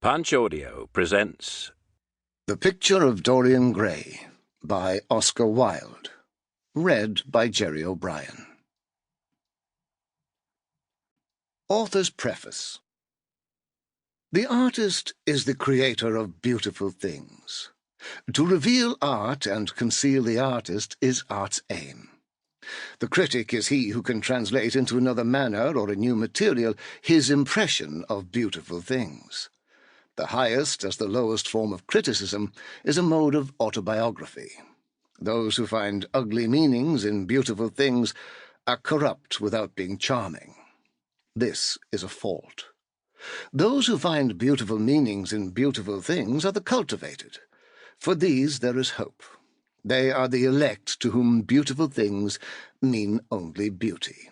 Punch Audio presents The Picture of Dorian Gray by Oscar Wilde, read by Gerry O'Brien. Author's Preface. The artist is the creator of beautiful things. To reveal art and conceal the artist is art's aim. The critic is he who can translate into another manner or a new material his impression of beautiful things. The highest as the lowest form of criticism is a mode of autobiography. Those who find ugly meanings in beautiful things are corrupt without being charming. This is a fault. Those who find beautiful meanings in beautiful things are the cultivated. For these there is hope. They are the elect to whom beautiful things mean only beauty.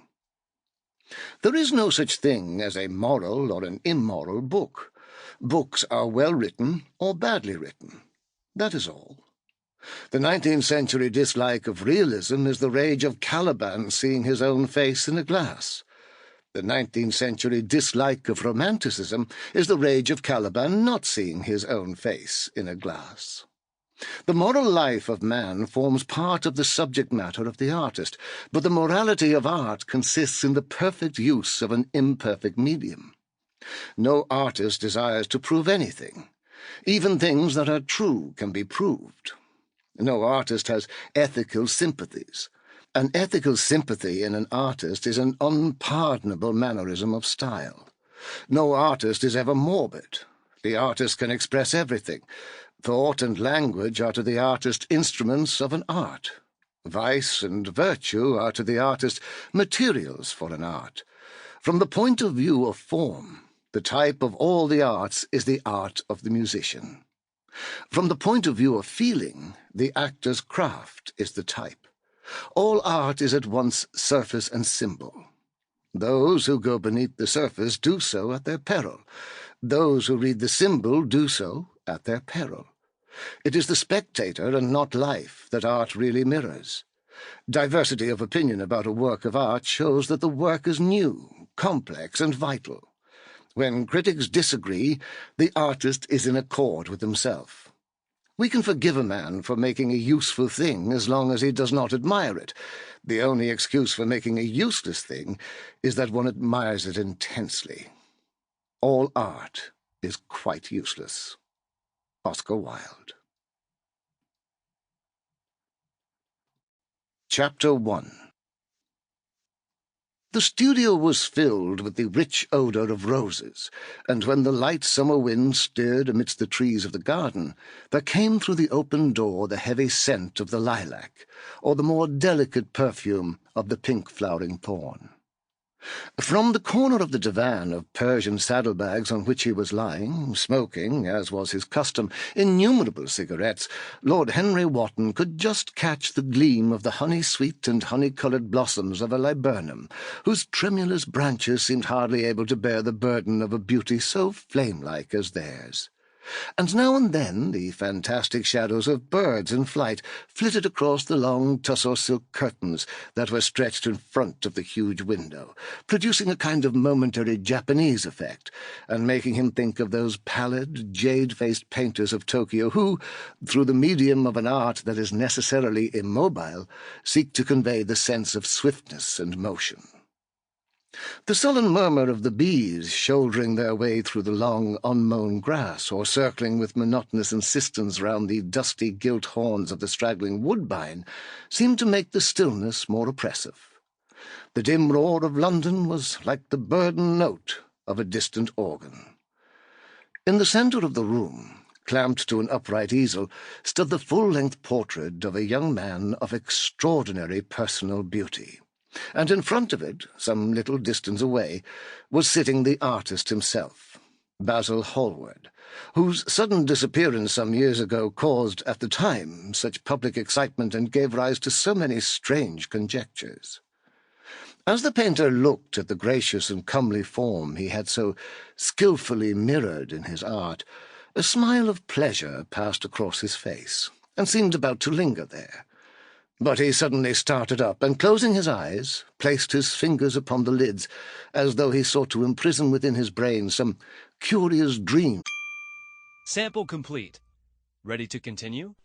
There is no such thing as a moral or an immoral book. Books are well written or badly written. That is all. The 19th century dislike of realism is the rage of Caliban seeing his own face in a glass. The 19th century dislike of romanticism is the rage of Caliban not seeing his own face in a glass. The moral life of man forms part of the subject matter of the artist, but the morality of art consists in the perfect use of an imperfect medium. No artist desires to prove anything. Even things that are true can be proved. No artist has ethical sympathies. An ethical sympathy in an artist is an unpardonable mannerism of style. No artist is ever morbid. The artist can express everything. Thought and language are to the artist instruments of an art. Vice and virtue are to the artist materials for an art. From the point of view of form, the type of all the arts is the art of the musician. From the point of view of feeling, the actor's craft is the type. All art is at once surface and symbol. Those who go beneath the surface do so at their peril. Those who read the symbol do so at their peril. It is the spectator and not life that art really mirrors. Diversity of opinion about a work of art shows that the work is new, complex, and vital. When critics disagree, the artist is in accord with himself. We can forgive a man for making a useful thing as long as he does not admire it. The only excuse for making a useless thing is that one admires it intensely. All art is quite useless. Oscar Wilde. Chapter 1. The studio was filled with the rich odour of roses, and when the light summer wind stirred amidst the trees of the garden, there came through the open door the heavy scent of the lilac, or the more delicate perfume of the pink-flowering thorn. From the corner of the divan of Persian saddlebags on which he was lying, smoking, as was his custom, innumerable cigarettes, Lord Henry Wotton could just catch the gleam of the honey-sweet and honey-coloured blossoms of a laburnum, whose tremulous branches seemed hardly able to bear the burden of a beauty so flame-like as theirs. And now and then the fantastic shadows of birds in flight flitted across the long tussore silk curtains that were stretched in front of the huge window, producing a kind of momentary Japanese effect, and making him think of those pallid, jade-faced painters of Tokyo who, through the medium of an art that is necessarily immobile, seek to convey the sense of swiftness and motion. The sullen murmur of the bees shouldering their way through the long, unmown grass, or circling with monotonous insistence round the dusty gilt horns of the straggling woodbine, seemed to make the stillness more oppressive. The dim roar of London was like the burdened note of a distant organ. In the centre of the room, clamped to an upright easel, stood the full-length portrait of a young man of extraordinary personal beauty. And in front of it, some little distance away, was sitting the artist himself, Basil Hallward, whose sudden disappearance some years ago caused, at the time, such public excitement and gave rise to so many strange conjectures. As the painter looked at the gracious and comely form he had so skilfully mirrored in his art, a smile of pleasure passed across his face, and seemed about to linger there. But he suddenly started up, and, closing his eyes, placed his fingers upon the lids, as though he sought to imprison within his brain some curious dream. Sample complete. Ready to continue?